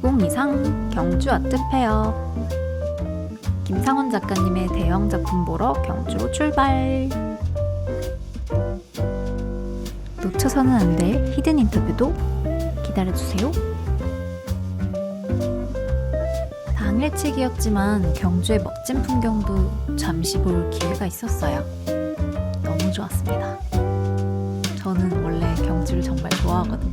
2023 경주 아트페어. 김상원 작가님의 대형 작품 보러 경주로 출발. 놓쳐서는 안 될 히든 인터뷰도 기다려주세요. 당일치기였지만 경주의 멋진 풍경도 잠시 볼 기회가 있었어요. 너무 좋았습니다. 저는 원래 경주를 정말 좋아하거든요.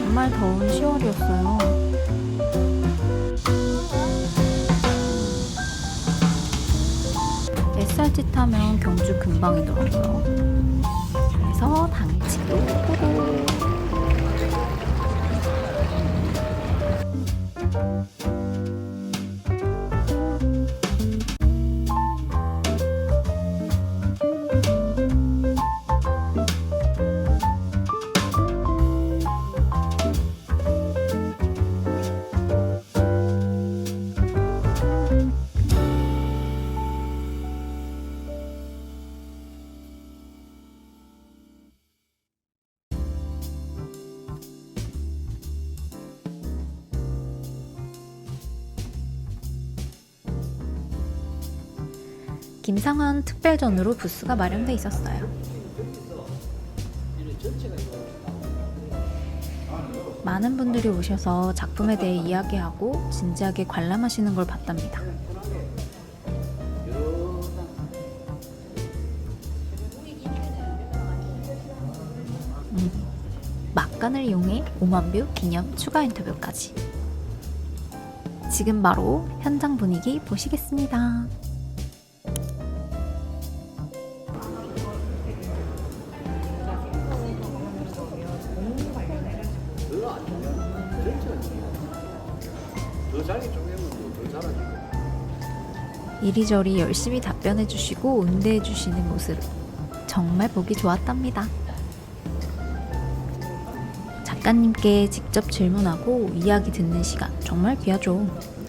정말 더운 10월이었어요. SRT 타면 경주 금방이더라고요. 그래서 당일치기로 고고! 김상원 특별전으로 부스가 마련돼 있었어요. 많은 분들이 오셔서 작품에 대해 이야기하고 진지하게 관람하시는 걸 봤답니다. 막간을 이용해 5만 뷰 기념 추가 인터뷰까지. 지금 바로 현장 분위기 보시겠습니다. 이리저리 열심히 답변해주시고 응대해주시는 모습 정말 보기 좋았답니다. 작가님께 직접 질문하고 이야기 듣는 시간 정말 귀하죠.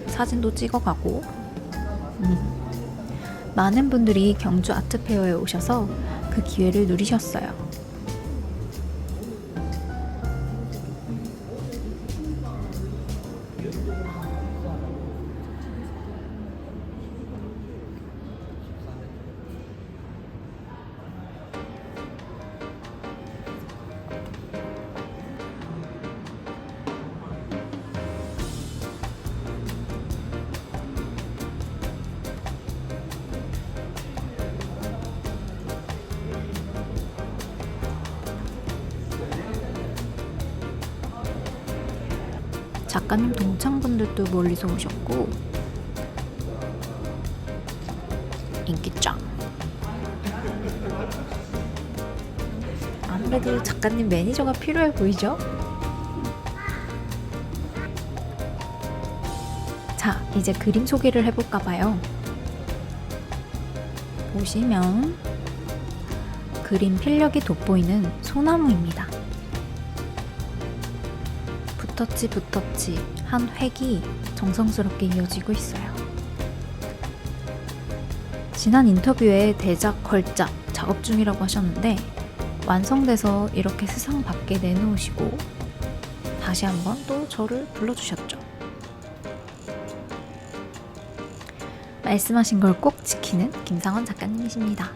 사진도 찍어가고 많은 분들이 경주 아트페어에 오셔서 그 기회를 누리셨어요. 작가님 동창분들도 멀리서 오셨고 인기 짱! 아무래도 작가님 매니저가 필요해 보이죠? 자, 이제 그림 소개를 해볼까봐요. 보시면 그림 필력이 돋보이는 소나무입니다. 붓터치 한 획이 정성스럽게 이어지고 있어요. 지난 인터뷰에 대작 걸작 작업 중이라고 하셨는데 완성돼서 이렇게 세상 밖에 내놓으시고 다시 한번 또 저를 불러주셨죠. 말씀하신 걸 꼭 지키는 김상원 작가님이십니다.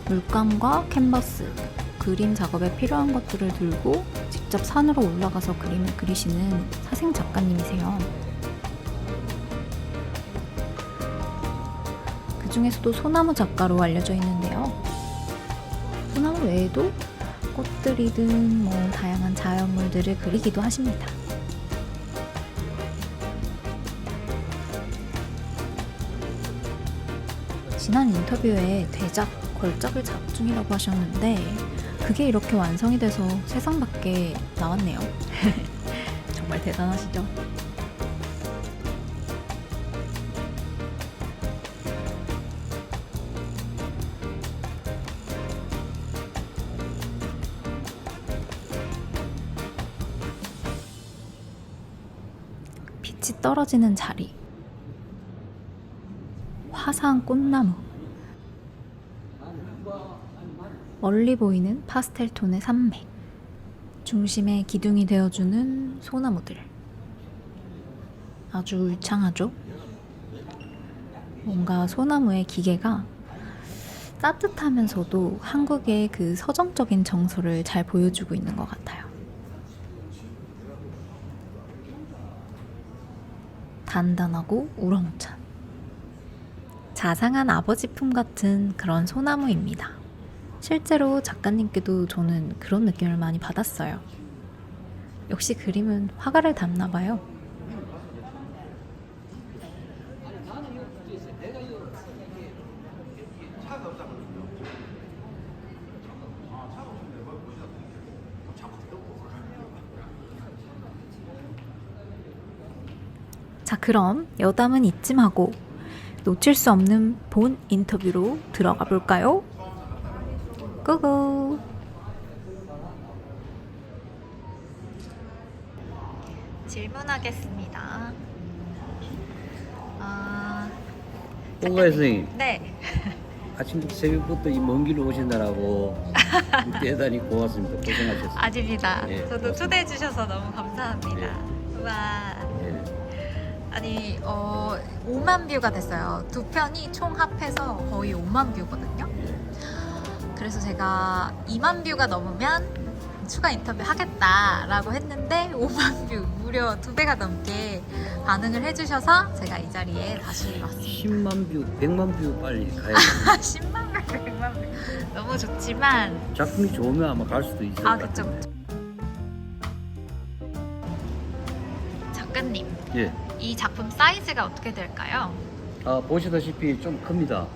물감과 캔버스, 그림 작업에 필요한 것들을 들고 직접 산으로 올라가서 그림을 그리시는 사생 작가님이세요. 그 중에서도 소나무 작가로 알려져 있는데요. 소나무 외에도 꽃들이든 다양한 자연물들을 그리기도 하십니다. 지난 인터뷰에 대작 걸작을 작업 중이라고 하셨는데 그게 이렇게 완성이 돼서 세상 밖에 나왔네요. 정말 대단하시죠? 빛이 떨어지는 자리, 화사한 꽃나무, 멀리 보이는 파스텔 톤의 산맥, 중심에 기둥이 되어주는 소나무들. 아주 울창하죠? 뭔가 소나무의 기계가 따뜻하면서도 한국의 그 서정적인 정서를 잘 보여주고 있는 것 같아요. 단단하고 우렁찬, 자상한 아버지 품 같은 그런 소나무입니다. 실제로 작가님께도 저는 그런 느낌을 많이 받았어요. 역시 그림은 화가를 닮나 봐요. 자, 그럼 여담은 이쯤 하고 놓칠 수 없는 본 인터뷰로 들어가 볼까요? 고고! 질문하겠습니다. 홍가희 선생님, 네. 아침부터 새벽부터 이 먼 길로 오신다라고 대단히 고맙습니다. 고생하셨습니다. 아닙니다. 예, 저도 고맙습니다. 초대해 주셔서 너무 감사합니다. 우와. 예. 아니 5만 뷰가 됐어요. 두 편이 총 합해서 거의 5만 뷰거든요. 그래서 제가 2만 뷰가 넘으면 추가 인터뷰 하겠다라고 했는데 5만 뷰, 무려 2배가 넘게 반응을 해주셔서 제가 이 자리에 다시 왔습니다. 10만 뷰, 100만 뷰 빨리 가야 돼요. 10만 뷰, 100만 뷰 너무 좋지만 작품이 좋으면 아마 갈 수도 있을 것 그쵸, 같은데. 그쵸. 작가님, 예. 이 작품 사이즈가 어떻게 될까요? 보시다시피 좀 큽니다.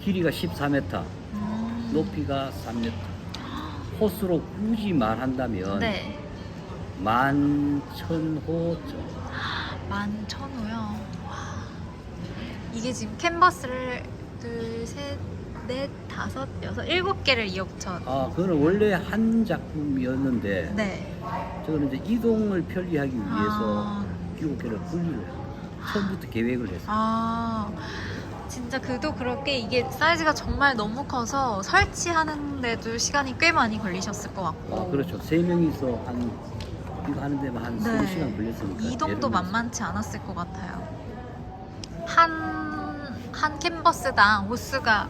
길이가 14m, 음. 높이가 3m. 호수로 굳이 말한다면 네. 11,000호. 11,000호요. 이게 지금 캔버스를 둘, 셋, 넷, 다섯, 여섯, 7개를 이어붙여. 그거는 원래 한 작품이었는데 네. 저는 이제 이동을 편리하기 위해서 아. 7개를 분리를 했어요. 처음부터 계획을 했어요. 진짜 그도 그렇게 이게 사이즈가 정말 너무 커서 설치하는데도 시간이 꽤 많이 걸리셨을 것 같고. 그렇죠. 3명이서 이거 하는 데만 한 네. 3시간 걸렸으니까. 이동도 만만치 않았을 것 같아요. 한 캔버스당 호수가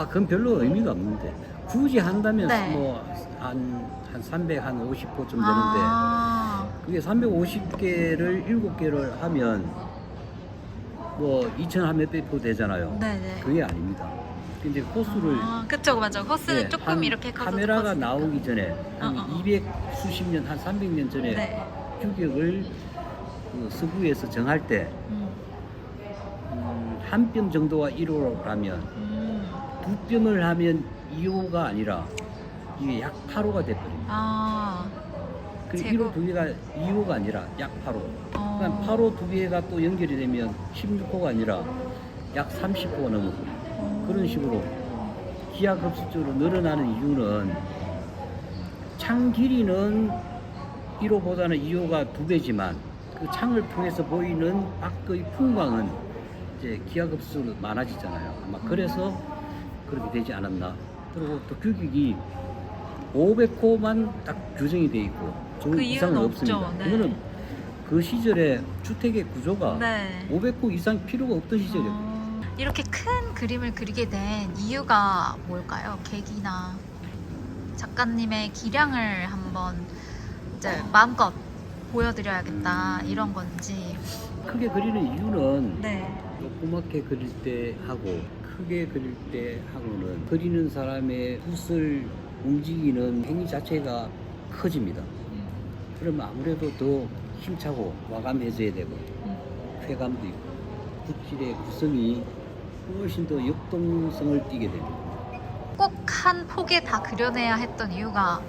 그건 별로 의미가 없는데 굳이 한다면 네. 한 350호 좀 되는데 그게 350개를 7개를 하면 뭐 2,000 몇백 호 되잖아요. 네네. 그게 아닙니다. 근데 호수를 그쵸, 맞아. 호스는 조금 한 이렇게 커서 카메라가 나오기 전에 한 200 수십 년, 한 300년 전에 네. 규격을 그 서구에서 정할 때 한 뼘 정도가 1호라면 두 뼘을 하면 2호가 아니라 이게 약 8호가 돼버립니다. 그리고 1호 두 개가 2호가 아니라 약 8호. 그러니까 8호 두 개가 또 연결이 되면 16호가 아니라 약 30호가 넘어고 그런 식으로 기하급수적으로 늘어나는 이유는 창 길이는 1호보다는 2호가 2배지만 그 창을 통해서 보이는 밖의 풍광은 이제 기하급수로 많아지잖아요. 아마 그래서 그렇게 되지 않았나. 그리고 또 규격이 500호만 딱 규정이 돼 있고 그 이상은 없습니다. 네. 이거는 그 시절에 주택의 구조가 네. 500호 이상 필요가 없던 시절이에요. 이렇게 큰 그림을 그리게 된 이유가 뭘까요? 계기나 작가님의 기량을 한번 이제 마음껏 보여드려야겠다 이런 건지. 크게 그리는 이유는 네. 조그맣게 그릴 때 하고 크게 그릴 때 하고는 그리는 사람의 붓을 움직이는 행위 자체가 커집니다. 그러면 아무래도 더 힘차고 와감해져야 되고 쾌감도 있고 붓질의 구성이 훨씬 더 역동성을 띠게 됩니다. 꼭 한 폭에 다 그려내야 했던 이유가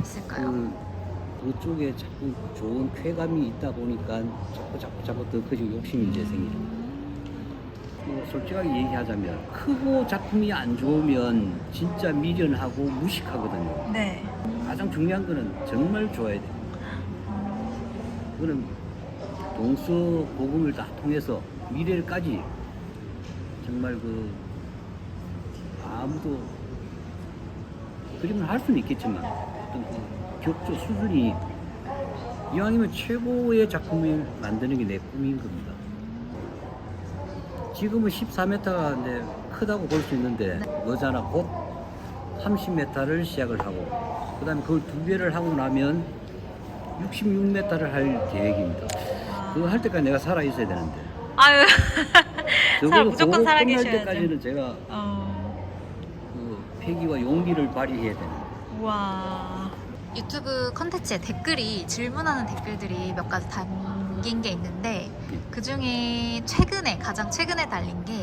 있을까요? 그쪽에 자꾸 좋은 쾌감이 있다 보니까 자꾸 더 커지고 욕심이 이제 생기죠. 뭐 솔직하게 얘기하자면 크고 작품이 안 좋으면 진짜 미련하고 무식하거든요. 네. 가장 중요한 거는 정말 좋아야 돼요. 그거는 동서 고금을 다 통해서 미래까지 정말 아무도 그림을 할 수는 있겠지만 어떤 격조 수준이 이왕이면 최고의 작품을 만드는 게 내 꿈인 겁니다. 지금은 14m가 이제 크다고 볼 수 있는데 머지않아 곧 30m를 시작을 하고 그 다음에 그걸 2배를 하고 나면 66m를 할 계획입니다. 그거 할 때까지 내가 살아 있어야 되는데. 아유. 적어도 무조건 그거 살아 끝날 계셔야죠. 때까지는 제가 그 패기와 용기를 발휘해야 되는. 와. 유튜브 컨텐츠에 댓글이 질문하는 댓글들이 몇 가지 담긴 게 있는데 그 중에 가장 최근에 달린 게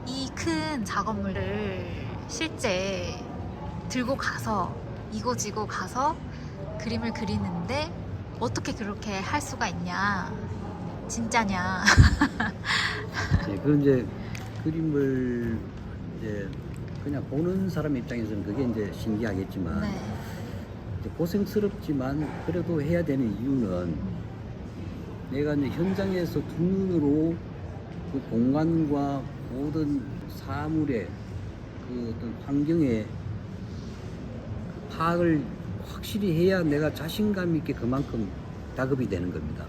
이 큰 작업물을 실제 들고 가서 이고지고 가서 그림을 그리는데 어떻게 그렇게 할 수가 있냐, 진짜냐. 네, 그 이제 그림을 이제 그냥 보는 사람 입장에서는 그게 이제 신기하겠지만 네. 이제 고생스럽지만 그래도 해야 되는 이유는 내가 이제 현장에서 두 눈으로 그 공간과 모든 사물의 그 어떤 환경의 파악을 확실히 해야 내가 자신감 있게 그만큼 작업이 되는 겁니다.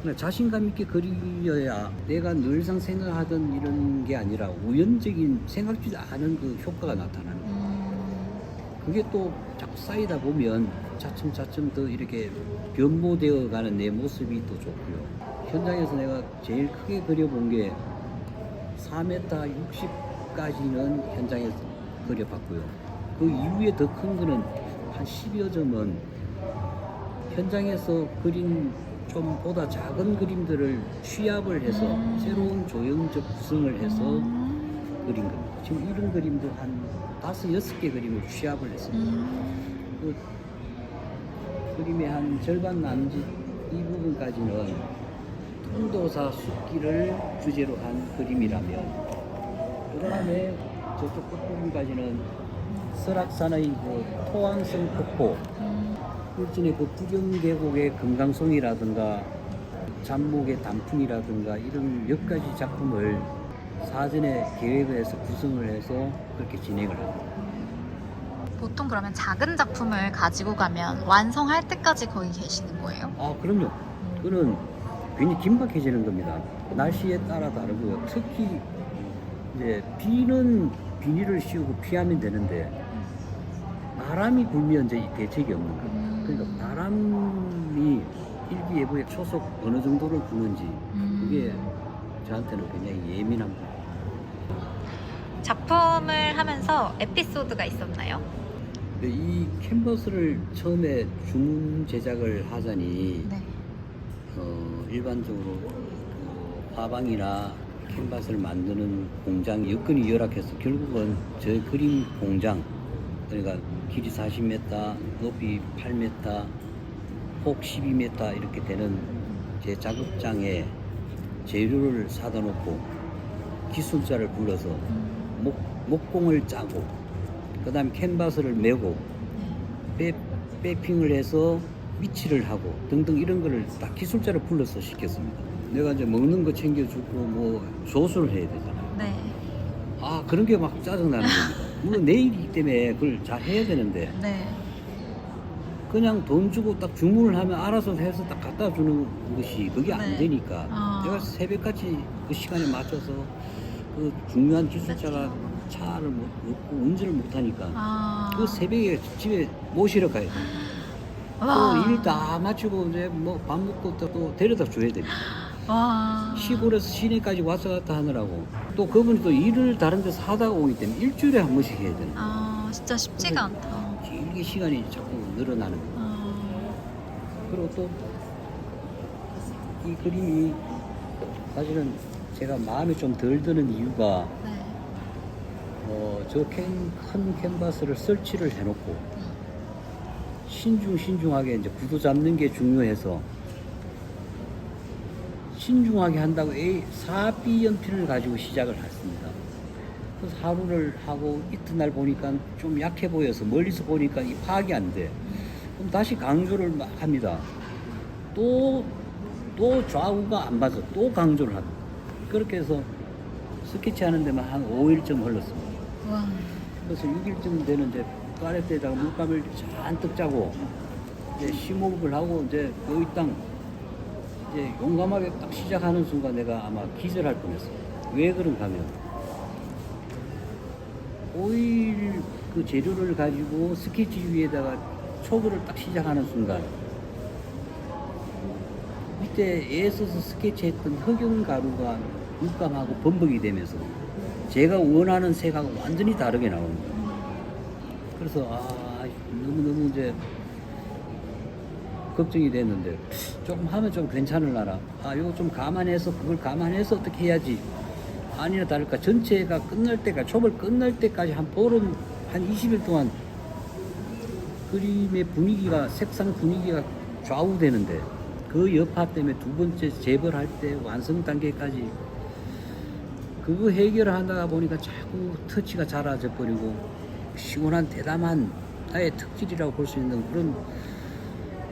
그러나 자신감 있게 그려야 내가 늘상 생각하던 이런 게 아니라 우연적인 생각지도 않은 그 효과가 나타나는 거예요. 그게 또 자꾸 쌓이다 보면 차츰차츰 더 이렇게 변모되어 가는 내 모습이 더 좋고요. 현장에서 내가 제일 크게 그려본 게 4m 60까지는 현장에서 그려봤고요. 그 이후에 더 큰 거는 한 10여 점은 현장에서 그린 좀 보다 작은 그림들을 취합을 해서 새로운 조형적 구성을 해서 그린 겁니다. 지금 이런 그림도 한 5, 6개 그림을 취합을 했습니다. 그 그림의 한 절반 남짓 이 부분까지는 통도사 숲길을 주제로 한 그림이라면 그 다음에 저쪽 끝부분까지는 설악산의 그 토왕성 폭포, 울진의 그 부경계곡의 금강송이라든가 잡목의 단풍이라든가 이런 몇 가지 작품을 사전에 계획을 해서 구성을 해서 그렇게 진행을 합니다. 보통 그러면 작은 작품을 가지고 가면 완성할 때까지 거기 계시는 거예요? 아, 그럼요. 그거는 괜히 긴박해지는 겁니다. 날씨에 따라 다르고요. 특히 이제 비는 비닐을 씌우고 피하면 되는데 바람이 불면 이제 대책이 없는 겁니다. 그러니까 바람이 일기예보에 초속 어느 정도를 부는지 그게 저한테는 굉장히 예민합니다. 작품을 하면서 에피소드가 있었나요? 이 캔버스를 처음에 주문 제작을 하자니 네. 일반적으로 그 화방이나 캔버스를 만드는 공장 여건이 열악해서 결국은 저희 그림 공장, 그러니까 길이 40m, 높이 8m, 폭 12m 이렇게 되는 제 작업장에 재료를 사다 놓고 기술자를 불러서 목공을 짜고 그 다음에 캔버스를 메고 빼핑을 해서 위치를 하고 등등 이런 거를 다 기술자를 불러서 시켰습니다. 내가 이제 먹는 거 챙겨주고 뭐 조수를 해야 되잖아요. 네. 아, 그런 게 막 짜증나는 겁니다. 물론 내 일이기 때문에 그걸 잘 해야 되는데 네. 그냥 돈 주고 딱 주문을 하면 알아서 해서 딱 갖다 주는 것이 그게 안 네. 되니까 내가 새벽까지 그 시간에 맞춰서 그 중요한 기술자가 차를 못 얻고 운전을 못 하니까 그 새벽에 집에 모시러 가야 돼. 또 일 다 마치고 이제 뭐 밥 먹고 또 데려다 줘야 됩니다. 와. 시골에서 시내까지 왔다 갔다 하느라고 또 그분이 또 일을 다른 데서 하다가 오기 때문에 일주일에 한 번씩 해야 되는 거예요. 진짜 쉽지가 않다. 길게 시간이 자꾸 늘어나는 거예요. 그리고 또 이 그림이 사실은 제가 마음에 좀 덜 드는 이유가 네. 저 큰 캔버스를 설치를 해놓고 신중하게 이제 구도 잡는 게 중요해서 신중하게 한다고 A4B 연필을 가지고 시작을 했습니다. 그래서 하루를 하고 이튿날 보니까 좀 약해 보여서 멀리서 보니까 이 파악이 안 돼. 그럼 다시 강조를 막 합니다. 또 좌우가 안 맞아. 또 강조를 합니다. 그렇게 해서 스케치하는 데만 한 5일쯤 흘렀습니다. 와. 그래서 6일쯤 되는데 파레트에다가 물감을 잔뜩 짜고 이제 심호흡을 하고 이제 거의 땅 이제 용감하게 딱 시작하는 순간 내가 아마 기절할 뻔했어요. 왜 그런가 하면 오일 그 재료를 가지고 스케치 위에다가 초보를 딱 시작하는 순간 밑에 애써서 스케치했던 흑용 가루가 물감하고 범벅이 되면서 제가 원하는 색하고 완전히 다르게 나오는 거예요. 그래서 너무 이제 걱정이 됐는데 조금 하면 좀 괜찮을라나. 이거 좀 감안해서 그걸 감안해서 어떻게 해야지. 아니나 다를까 전체가 끝날 때까지 초벌 끝날 때까지 한 보름 한 20일 동안 그림의 분위기가 색상 분위기가 좌우되는데 그 여파 때문에 두 번째 재벌할 때 완성 단계까지 그거 해결하다가 보니까 자꾸 터치가 작아져 버리고 시원한 대담한 나의 특질이라고 볼 수 있는 그런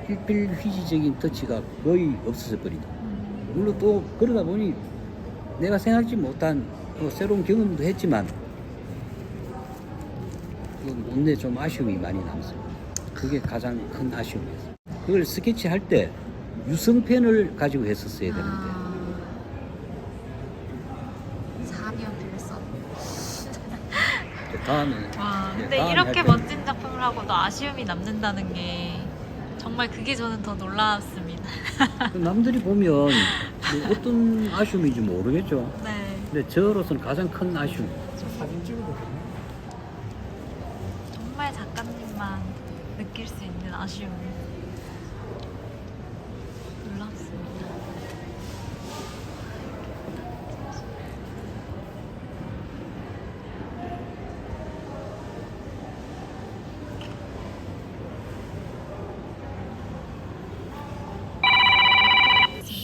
필필휘지적인 터치가 거의 없어져 버리다. 물론 또 그러다 보니 내가 생각지 못한 새로운 경험도 했지만 못내 좀 아쉬움이 많이 남습니다. 그게 가장 큰 아쉬움이었어요. 그걸 스케치할 때 유성펜을 가지고 했었어야 되는데 사비연필을 써. 다음에 와, 근데 다음에 이렇게 할 때 멋진 작품을 하고도 아쉬움이 남는다는 게 정말 그게 저는 더 놀랍습니다. 남들이 보면 뭐 어떤 아쉬움인지 모르겠죠. 네. 근데 저로서는 가장 큰 아쉬움. 정말 작가님만 느낄 수 있는 아쉬움. 놀랍습니다.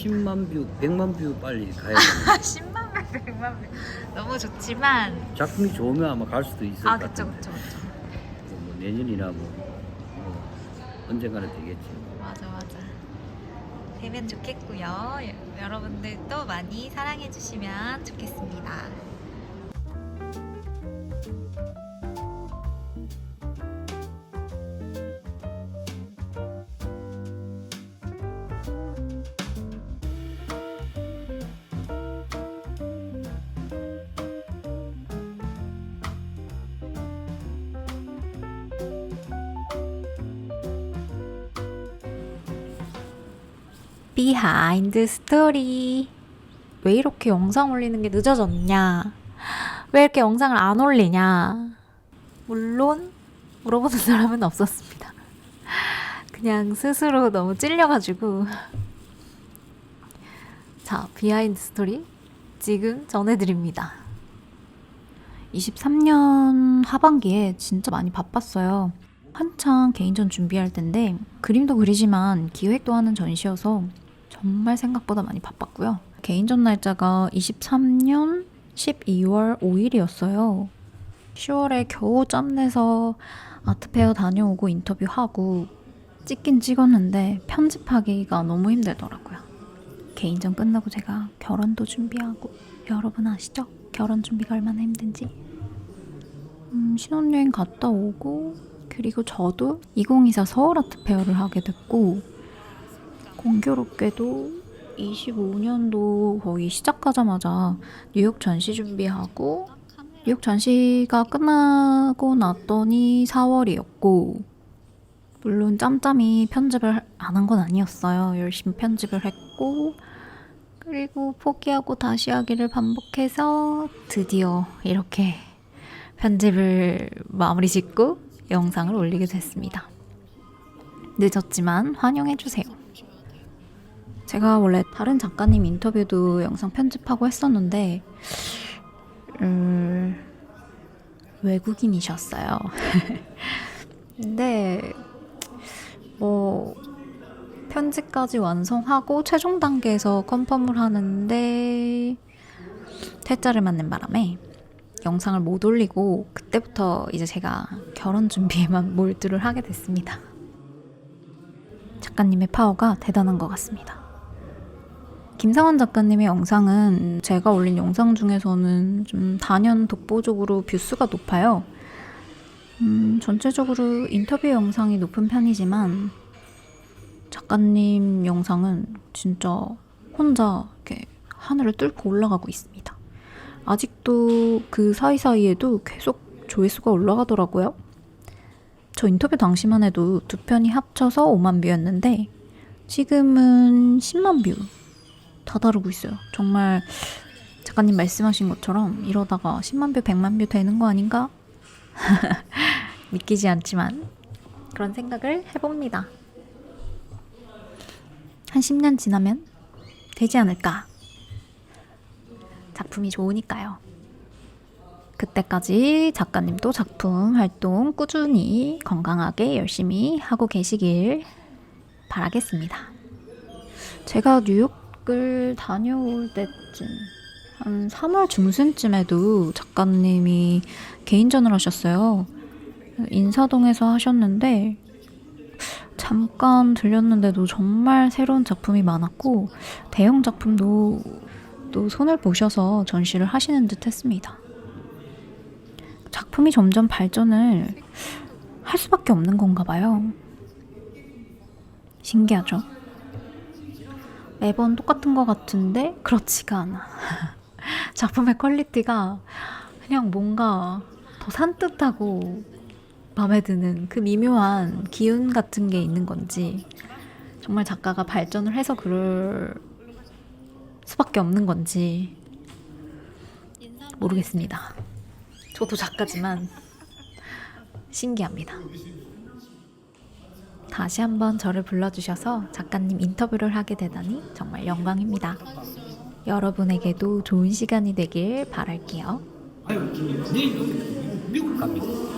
(10만 뷰, 100만 뷰) 빨리 가야 됩니다. 10만 명, 100만 명. 너무 좋지만 작품이 좋으면 아마 갈 수도 있을 것 그쵸 같은데 그쵸 그쵸. 뭐 내년이나 언젠가는 되겠지. 맞아. 되면 좋겠고요. 여러분들도 많이 사랑해 주시면 좋겠습니다. 비하인드 스토리. 왜 이렇게 영상 올리는 게 늦어졌냐? 왜 이렇게 영상을 안 올리냐? 물론 물어보는 사람은 없었습니다. 그냥 스스로 너무 찔려가지고. 자, 비하인드 스토리 지금 전해드립니다. 23년 하반기에 진짜 많이 바빴어요. 한창 개인전 준비할 때인데 그림도 그리지만 기획도 하는 전시여서 정말 생각보다 많이 바빴고요. 개인전 날짜가 23년 12월 5일이었어요. 10월에 겨우 짬내서 아트페어 다녀오고 인터뷰하고 찍긴 찍었는데 편집하기가 너무 힘들더라고요. 개인전 끝나고 제가 결혼도 준비하고, 여러분 아시죠? 결혼 준비가 얼마나 힘든지. 신혼여행 갔다 오고, 그리고 저도 2024 서울 아트페어를 하게 됐고, 공교롭게도 25년도 거의 시작하자마자 뉴욕 전시 준비하고, 뉴욕 전시가 끝나고 났더니 4월이었고, 물론 짬짬이 편집을 안 한 건 아니었어요. 열심히 편집을 했고, 그리고 포기하고 다시 하기를 반복해서 드디어 이렇게 편집을 마무리 짓고 영상을 올리게 됐습니다. 늦었지만 환영해주세요. 제가 원래 다른 작가님 인터뷰도 영상 편집하고 했었는데 외국인이셨어요. 근데 편집까지 완성하고 최종 단계에서 컨펌을 하는데 퇴짜를 맞는 바람에 영상을 못 올리고, 그때부터 이제 제가 결혼 준비에만 몰두를 하게 됐습니다. 작가님의 파워가 대단한 것 같습니다. 김상원 작가님의 영상은 제가 올린 영상 중에서는 좀 단연 독보적으로 뷰수가 높아요. 전체적으로 인터뷰 영상이 높은 편이지만 작가님 영상은 진짜 혼자 이렇게 하늘을 뚫고 올라가고 있습니다. 아직도 그 사이사이에도 계속 조회수가 올라가더라고요. 저 인터뷰 당시만 해도 두 편이 합쳐서 5만 뷰였는데 지금은 10만 뷰 다다르고 있어요. 정말 작가님 말씀하신 것처럼 이러다가 10만 뷰, 100만 뷰 되는 거 아닌가? 믿기지 않지만 그런 생각을 해봅니다. 한 10년 지나면 되지 않을까? 작품이 좋으니까요. 그때까지 작가님도 작품 활동 꾸준히 건강하게 열심히 하고 계시길 바라겠습니다. 제가 뉴욕을 다녀올 때쯤 한 3월 중순쯤에도 작가님이 개인전을 하셨어요. 인사동에서 하셨는데 잠깐 들렸는데도 정말 새로운 작품이 많았고 대형 작품도 또 손을 보셔서 전시를 하시는 듯 했습니다. 작품이 점점 발전을 할 수밖에 없는 건가 봐요. 신기하죠? 매번 똑같은 것 같은데 그렇지가 않아. 작품의 퀄리티가 그냥 뭔가 더 산뜻하고 마음에 드는 그 미묘한 기운 같은 게 있는 건지 정말 작가가 발전을 해서 그럴 수밖에 없는 건지 모르겠습니다. 저도 작가지만 신기합니다. 다시 한번 저를 불러주셔서 작가님 인터뷰를 하게 되다니 정말 영광입니다. 여러분에게도 좋은 시간이 되길 바랄게요. 내일 미국 갑니다.